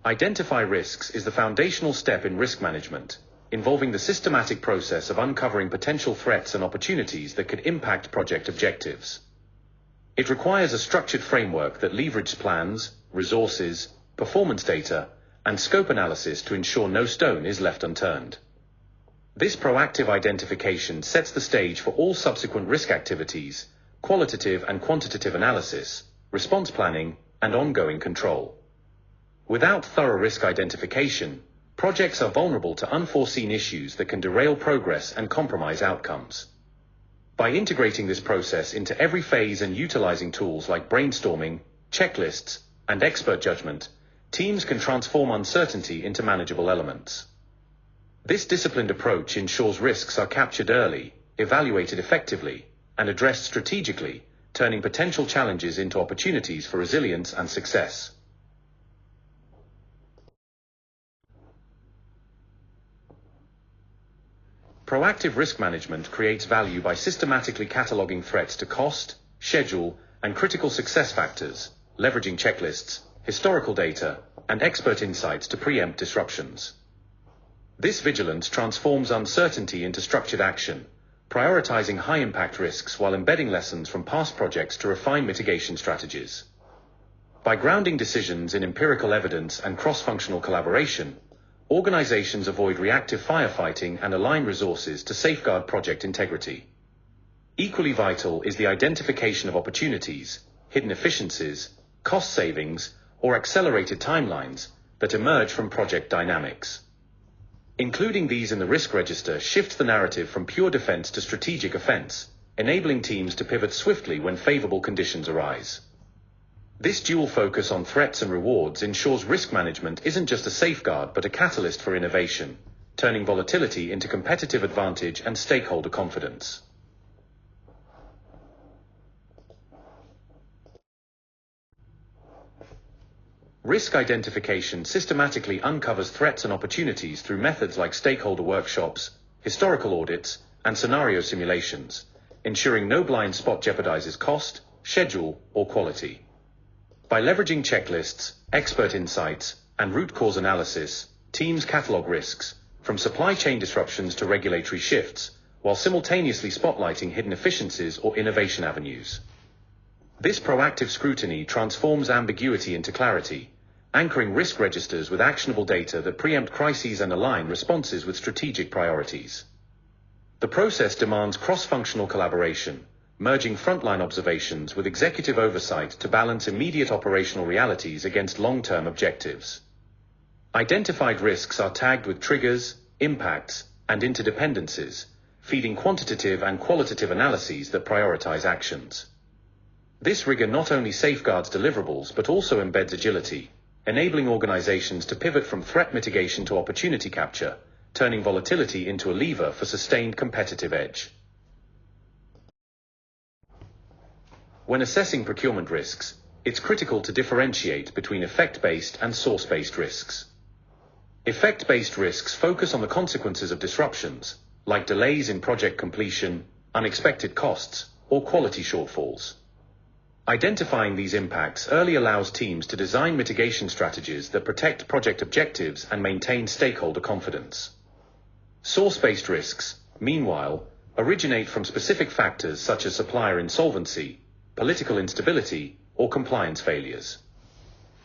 Identify risks is the foundational step in risk management, involving the systematic process of uncovering potential threats and opportunities that could impact project objectives. It requires a structured framework that leverages plans, resources, performance data, and scope analysis to ensure no stone is left unturned. This proactive identification sets the stage for all subsequent risk activities, qualitative and quantitative analysis, response planning, and ongoing control. Without thorough risk identification, projects are vulnerable to unforeseen issues that can derail progress and compromise outcomes. By integrating this process into every phase and utilizing tools like brainstorming, checklists, and expert judgment, teams can transform uncertainty into manageable elements. This disciplined approach ensures risks are captured early, evaluated effectively, and addressed strategically, turning potential challenges into opportunities for resilience and success. Proactive risk management creates value by systematically cataloging threats to cost, schedule, and critical success factors, leveraging checklists, historical data, and expert insights to preempt disruptions. This vigilance transforms uncertainty into structured action, prioritizing high-impact risks while embedding lessons from past projects to refine mitigation strategies. By grounding decisions in empirical evidence and cross-functional collaboration, organizations avoid reactive firefighting and align resources to safeguard project integrity. Equally vital is the identification of opportunities, hidden efficiencies, cost savings, or accelerated timelines that emerge from project dynamics. Including these in the risk register shifts the narrative from pure defense to strategic offense, enabling teams to pivot swiftly when favorable conditions arise. This dual focus on threats and rewards ensures risk management isn't just a safeguard but a catalyst for innovation, turning volatility into competitive advantage and stakeholder confidence. Risk identification systematically uncovers threats and opportunities through methods like stakeholder workshops, historical audits, and scenario simulations, ensuring no blind spot jeopardizes cost, schedule, or quality. By leveraging checklists, expert insights, and root cause analysis, teams catalog risks, from supply chain disruptions to regulatory shifts, while simultaneously spotlighting hidden efficiencies or innovation avenues. This proactive scrutiny transforms ambiguity into clarity, anchoring risk registers with actionable data that preempt crises and align responses with strategic priorities. The process demands cross-functional collaboration, merging frontline observations with executive oversight to balance immediate operational realities against long-term objectives. Identified risks are tagged with triggers, impacts, and interdependencies, feeding quantitative and qualitative analyses that prioritize actions. This rigor not only safeguards deliverables but also embeds agility, enabling organizations to pivot from threat mitigation to opportunity capture, turning volatility into a lever for sustained competitive edge. When assessing procurement risks, it's critical to differentiate between effect-based and source-based risks. Effect-based risks focus on the consequences of disruptions, like delays in project completion, unexpected costs, or quality shortfalls. Identifying these impacts early allows teams to design mitigation strategies that protect project objectives and maintain stakeholder confidence. Source-based risks, meanwhile, originate from specific factors such as supplier insolvency, political instability, or compliance failures.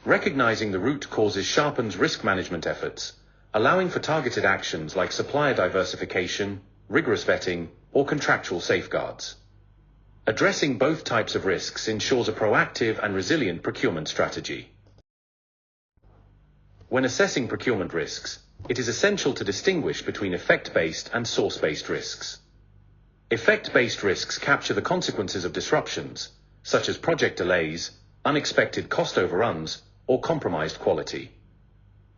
Recognizing the root causes sharpens risk management efforts, allowing for targeted actions like supplier diversification, rigorous vetting, or contractual safeguards. Addressing both types of risks ensures a proactive and resilient procurement strategy. When assessing procurement risks, it is essential to distinguish between effect-based and source-based risks. Effect-based risks capture the consequences of disruptions, such as project delays, unexpected cost overruns, or compromised quality.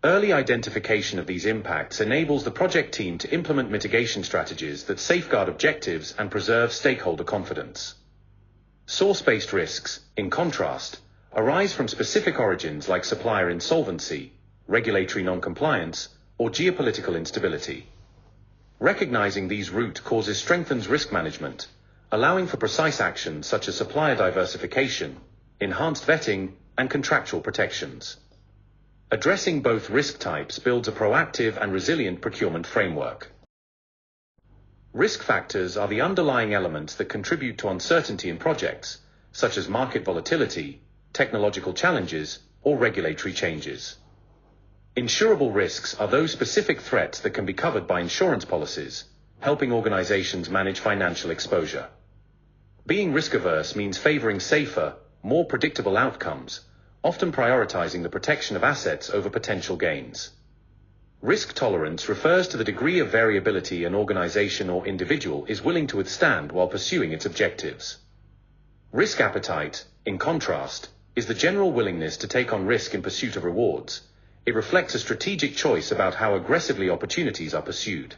Early identification of these impacts enables the project team to implement mitigation strategies that safeguard objectives and preserve stakeholder confidence. Source-based risks, in contrast, arise from specific origins like supplier insolvency, regulatory non-compliance, or geopolitical instability. Recognizing these root causes strengthens risk management, allowing for precise actions such as supplier diversification, enhanced vetting, and contractual protections. Addressing both risk types builds a proactive and resilient procurement framework. Risk factors are the underlying elements that contribute to uncertainty in projects, such as market volatility, technological challenges, or regulatory changes. Insurable risks are those specific threats that can be covered by insurance policies, helping organizations manage financial exposure. Being risk-averse means favoring safer, more predictable outcomes, often prioritizing the protection of assets over potential gains. Risk tolerance refers to the degree of variability an organization or individual is willing to withstand while pursuing its objectives. Risk appetite, in contrast, is the general willingness to take on risk in pursuit of rewards. It reflects a strategic choice about how aggressively opportunities are pursued.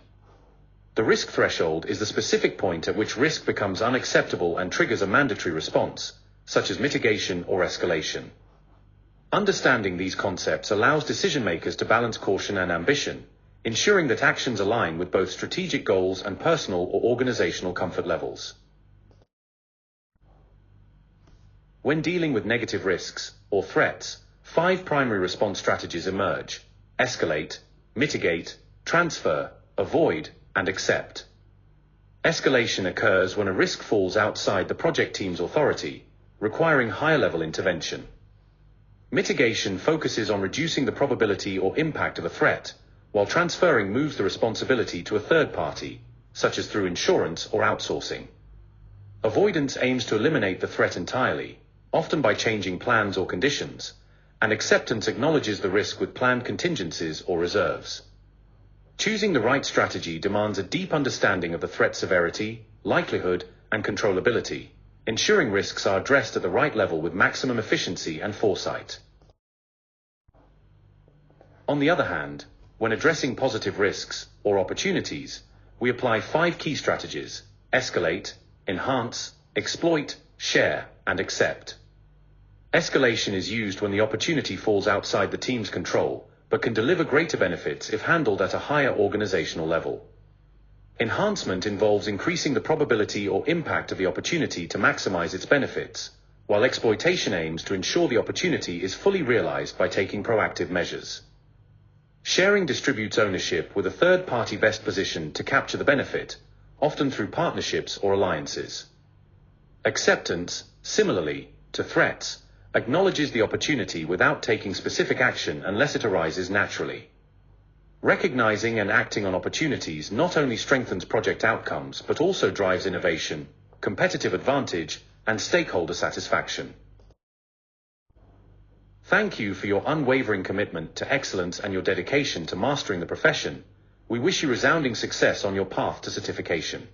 The risk threshold is the specific point at which risk becomes unacceptable and triggers a mandatory response, such as mitigation or escalation. Understanding these concepts allows decision-makers to balance caution and ambition, ensuring that actions align with both strategic goals and personal or organizational comfort levels. When dealing with negative risks, or threats, 5 primary response strategies emerge: escalate, mitigate, transfer, avoid, and accept. Escalation occurs when a risk falls outside the project team's authority, requiring higher-level intervention. Mitigation focuses on reducing the probability or impact of a threat, while transferring moves the responsibility to a third party, such as through insurance or outsourcing. Avoidance aims to eliminate the threat entirely, often by changing plans or conditions, and acceptance acknowledges the risk with planned contingencies or reserves. Choosing the right strategy demands a deep understanding of the threat severity, likelihood, and controllability, ensuring risks are addressed at the right level with maximum efficiency and foresight. On the other hand, when addressing positive risks or opportunities, we apply 5 key strategies: escalate, enhance, exploit, share, and accept. Escalation is used when the opportunity falls outside the team's control, but can deliver greater benefits if handled at a higher organizational level. Enhancement involves increasing the probability or impact of the opportunity to maximize its benefits, while exploitation aims to ensure the opportunity is fully realized by taking proactive measures. Sharing distributes ownership with a third party best positioned to capture the benefit, often through partnerships or alliances. Acceptance, similarly to threats, acknowledges the opportunity without taking specific action unless it arises naturally. Recognizing and acting on opportunities not only strengthens project outcomes but also drives innovation, competitive advantage, and stakeholder satisfaction. Thank you for your unwavering commitment to excellence and your dedication to mastering the profession. We wish you resounding success on your path to certification.